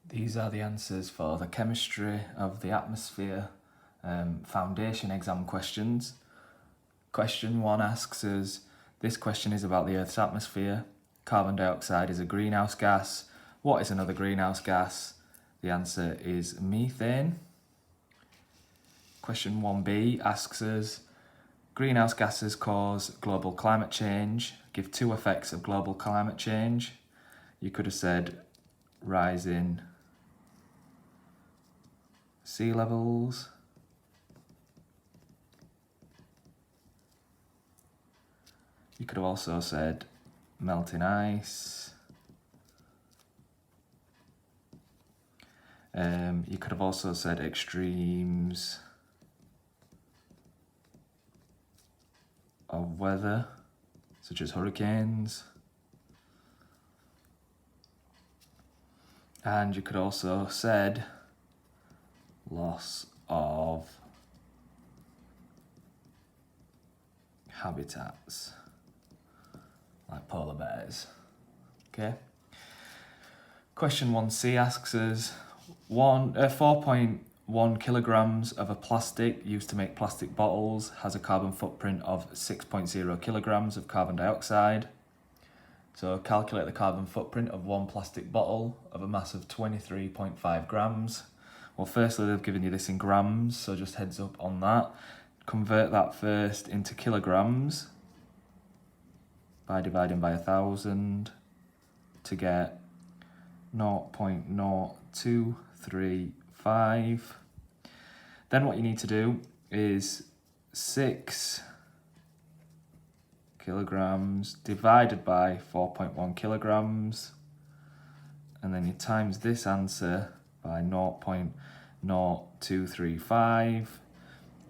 These are the answers for the chemistry of the atmosphere foundation exam questions. Question 1 asks us, this question is about the Earth's atmosphere. Carbon dioxide is a greenhouse gas. What is another greenhouse gas? The answer is methane. Question 1b asks us, greenhouse gases cause global climate change. Give 2 effects of global climate change. You could have said rising sea levels, you could have also said melting ice, you could have also said extremes of weather, such as hurricanes, and you could also have said loss of habitats, like polar bears. Okay. Question 1c asks us, 4.1 kilograms of a plastic used to make plastic bottles has a carbon footprint of 6.0 kilograms of carbon dioxide. So calculate the carbon footprint of one plastic bottle of a mass of 23.5 grams. Well, firstly, they've given you this in grams, so just heads up on that. Convert that first into kilograms by dividing by 1,000 to get 0.0235. Then what you need to do is 6 kilograms divided by 4.1 kilograms, and then you times this answer by 0.0235,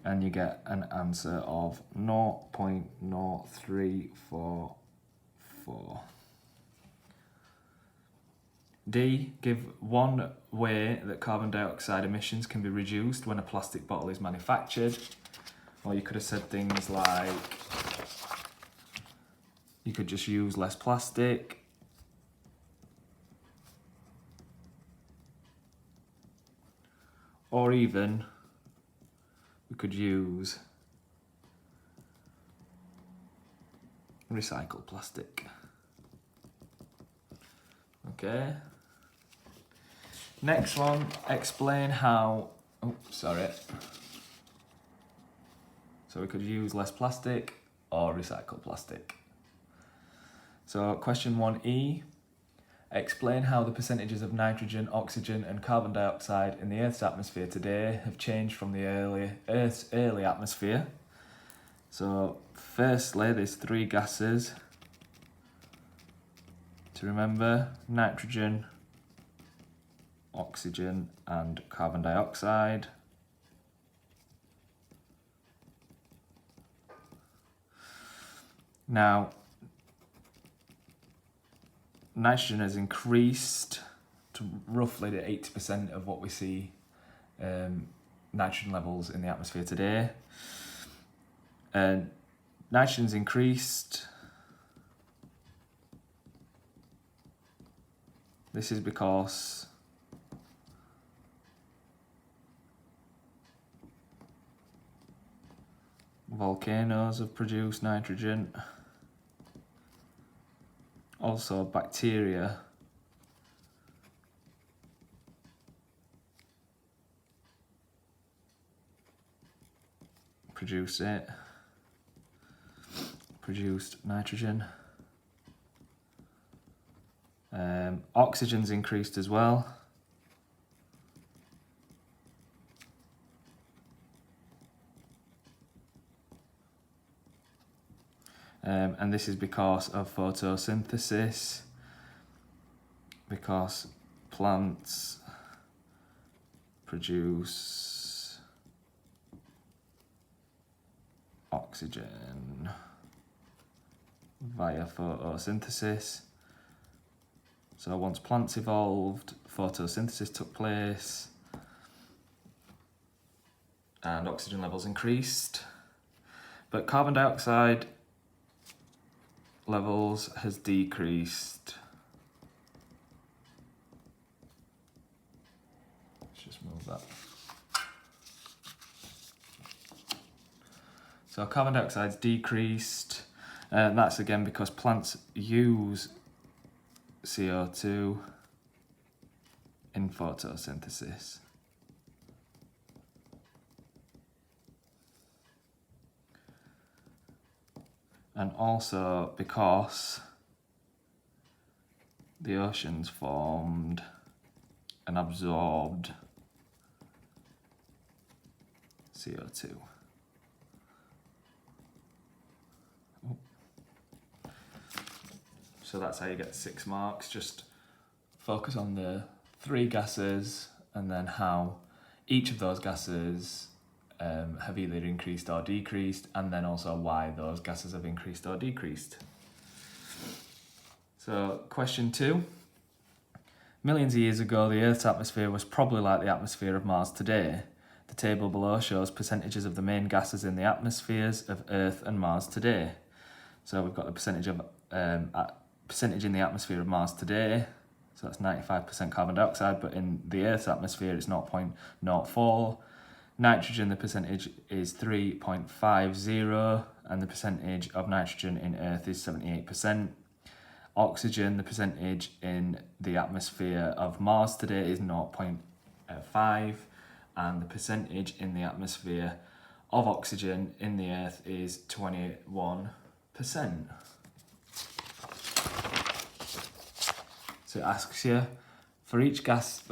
and you get an answer of 0.0344. D, give 1 way that carbon dioxide emissions can be reduced when a plastic bottle is manufactured. Or you could have said things like, you could just use less plastic. Or even, we could use recycled plastic. Okay. Next one, explain how, so we could use less plastic or recycled plastic. So question 1e, explain how the percentages of nitrogen, oxygen and carbon dioxide in the Earth's atmosphere today have changed from the Earth's early atmosphere. So firstly, there's 3 gases to remember: nitrogen, oxygen and carbon dioxide. Now, nitrogen has increased to roughly the 80% of what we see nitrogen levels in the atmosphere today. And nitrogen's increased. This is because volcanoes have produced nitrogen. Also, bacteria produced nitrogen. Oxygen's increased as well. And this is because of photosynthesis, because plants produce oxygen via photosynthesis. So once plants evolved, photosynthesis took place and oxygen levels increased. But carbon dioxide levels has decreased. just move that. So carbon dioxide's decreased. That's again because plants use CO2 in photosynthesis. And also because the oceans formed and absorbed CO2. So that's how you get 6 marks. Just focus on the 3 gases and then how each of those gases have either increased or decreased, and then also why those gases have increased or decreased. So question 2. Millions of years ago, the Earth's atmosphere was probably like the atmosphere of Mars today. The table below shows percentages of the main gases in the atmospheres of Earth and Mars today. So we've got the percentage in the atmosphere of Mars today. So that's 95% carbon dioxide, but in the Earth's atmosphere it's 0.04. Nitrogen, the percentage is 3.50, and the percentage of nitrogen in Earth is 78%. Oxygen, the percentage in the atmosphere of Mars today is 0.5, and the percentage in the atmosphere of oxygen in the Earth is 21%. So it asks you for each gas.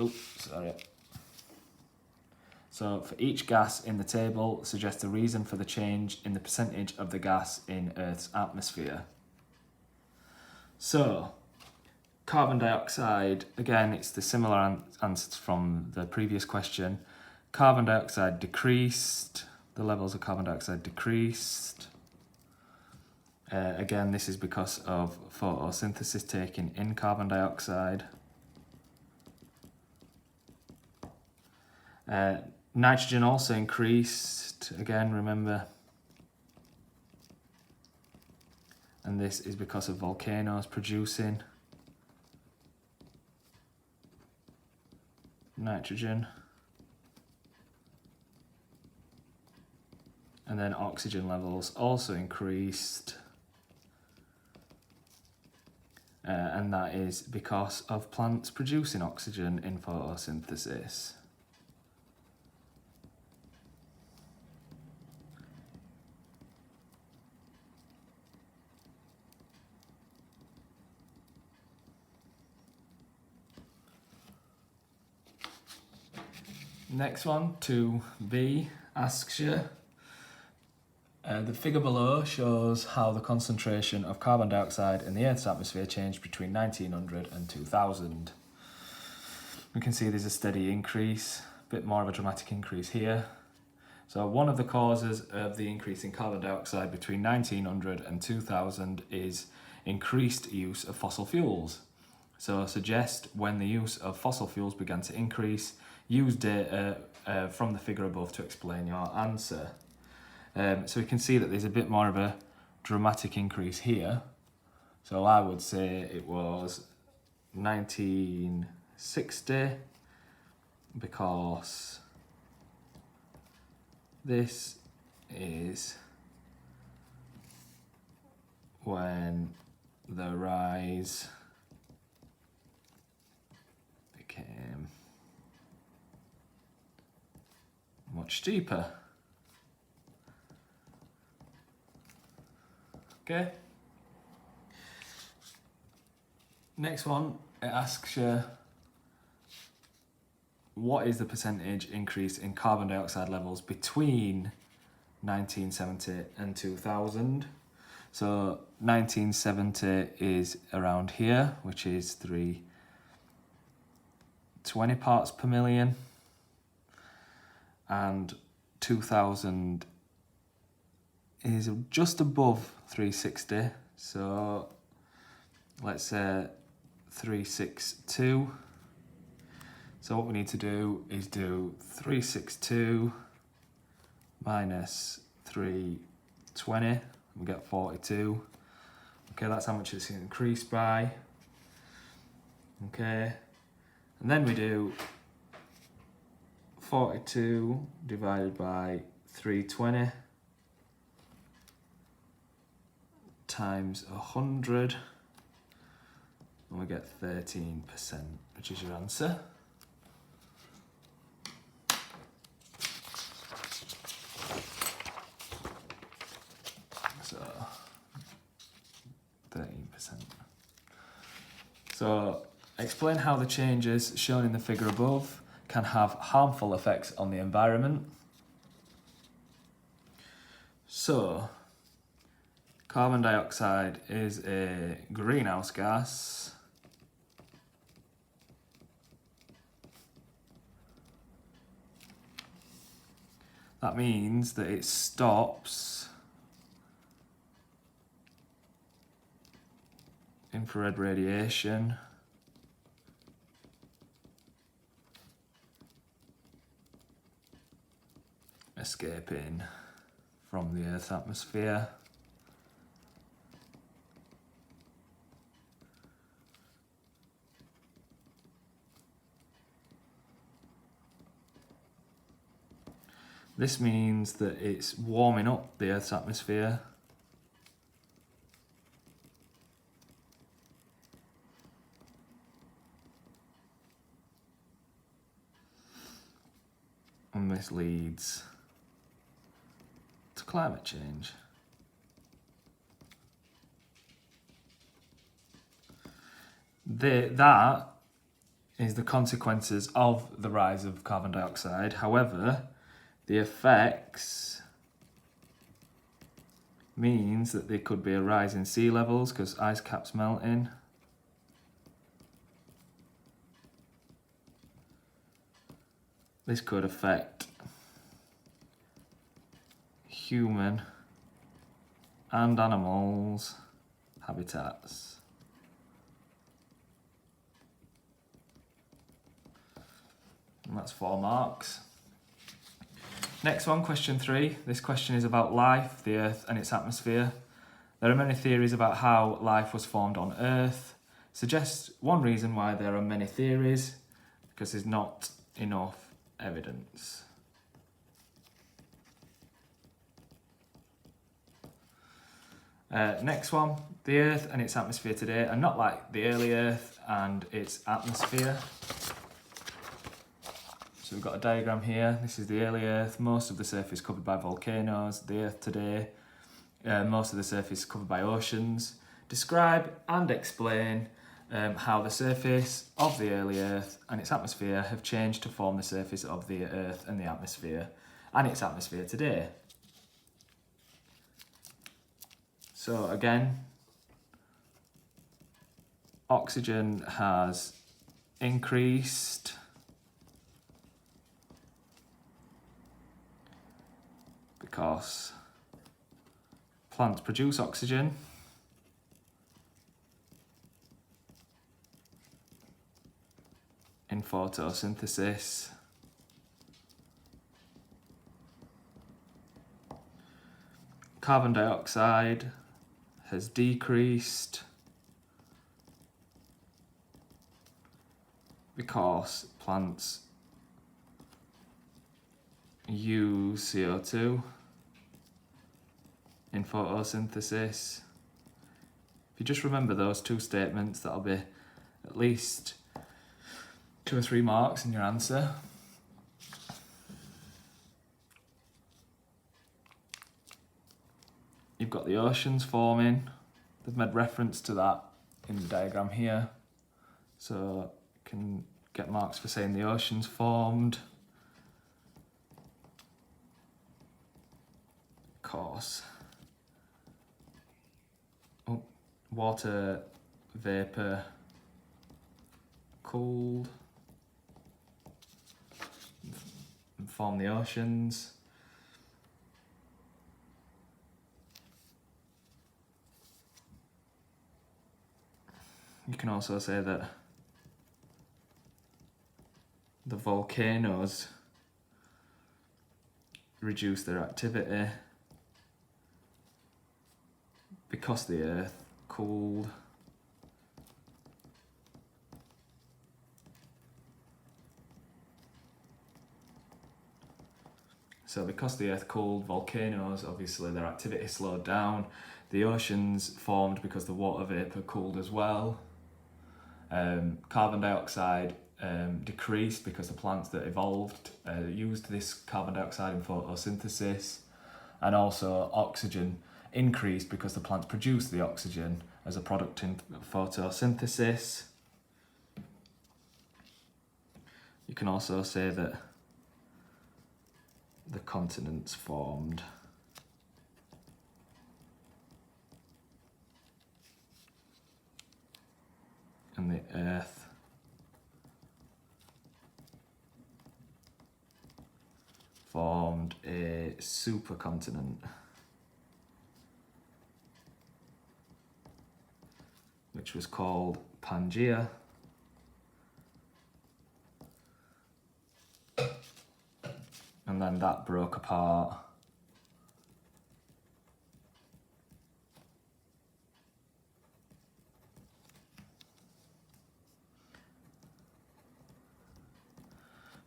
So for each gas in the table, suggest a reason for the change in the percentage of the gas in Earth's atmosphere. So, carbon dioxide, again, it's the similar answers from the previous question. Carbon dioxide decreased, the levels of carbon dioxide decreased. Again, this is because of photosynthesis taking in carbon dioxide. Nitrogen also increased, again, remember. And this is because of volcanoes producing nitrogen. And then oxygen levels also increased. And that is because of plants producing oxygen in photosynthesis. Next one, 2B, asks you, the figure below shows how the concentration of carbon dioxide in the Earth's atmosphere changed between 1900 and 2000. We can see there's a steady increase, a bit more of a dramatic increase here. So one of the causes of the increase in carbon dioxide between 1900 and 2000 is increased use of fossil fuels. So suggest when the use of fossil fuels began to increase. Use data from the figure above to explain your answer. So we can see that there's a bit more of a dramatic increase here. So I would say it was 1960, because this is when the rise became much steeper. Okay. Next one, it asks you, what is the percentage increase in carbon dioxide levels between 1970 and 2000? So 1970 is around here, which is 320 parts per million. And 2000 is just above 360, so let's say 362. So what we need to do is do 362 minus 320, we get 42. Okay, that's how much it's increased by. Okay, and then we do 42 divided by 320 times 100, and we get 13%, which is your answer. So 13%. So explain how the changes shown in the figure above can have harmful effects on the environment. So carbon dioxide is a greenhouse gas. That means that it stops infrared radiation escaping from the Earth's atmosphere. This means that it's warming up the Earth's atmosphere. And this leads to climate change. That is the consequences of the rise of carbon dioxide. However, the effects means that there could be a rise in sea levels because ice caps melting. This could affect human and animals' habitats. And that's 4 marks. Next one, question 3. This question is about life, the Earth and its atmosphere. There are many theories about how life was formed on Earth. Suggest one reason why there are many theories, because there's not enough evidence. Next one, the Earth and its atmosphere today are not like the early Earth and its atmosphere. So we've got a diagram here. This is the early Earth. Most of the surface covered by volcanoes. The Earth today, most of the surface covered by oceans. Describe and explain how the surface of the early Earth and its atmosphere have changed to form the surface of the Earth and the atmosphere and its atmosphere today. So again, oxygen has increased because plants produce oxygen in photosynthesis. Carbon dioxide has decreased because plants use CO2 in photosynthesis. If you just remember those 2 statements, that'll be at least 2 or 3 marks in your answer. You've got the oceans forming. They've made reference to that in the diagram here. So you can get marks for saying the oceans formed. Of course. Oh, water vapour cooled and formed the oceans. You can also say that the volcanoes reduce their activity because the Earth cooled. So because the earth cooled, volcanoes, obviously their activity slowed down. The oceans formed because the water vapour cooled as well. Carbon dioxide decreased because the plants that evolved used this carbon dioxide in photosynthesis. And also oxygen increased because the plants produced the oxygen as a product in photosynthesis. You can also say that the continents formed and the earth formed a supercontinent, which was called Pangaea. And then that broke apart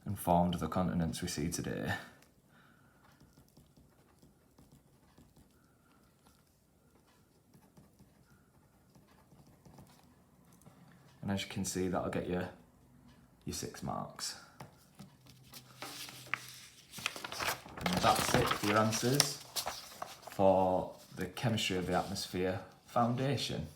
and formed the continents we see today. And as you can see, that'll get you your 6 marks. And that's it for your answers for the chemistry of the atmosphere foundation.